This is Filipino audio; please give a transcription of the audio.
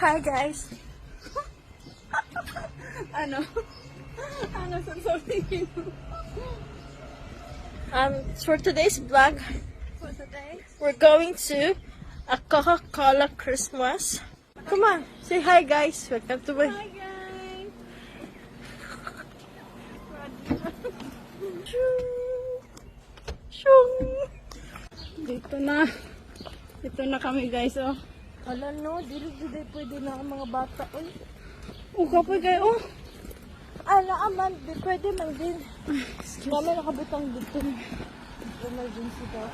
Hi guys. Ano? Ano sasabihin mo? For today's vlog, For today? we're going to a Coca-Cola Christmas. Come on, say hi guys. Welcome to my... Hi guys! Shung! Dito na. Dito na kami guys, oh. Ala no, dili pwede na ang mga bata. Uy. Kapoy kayo, oh. Ala aman, pwede man din. Kami nakabutang dito. Emergency daw.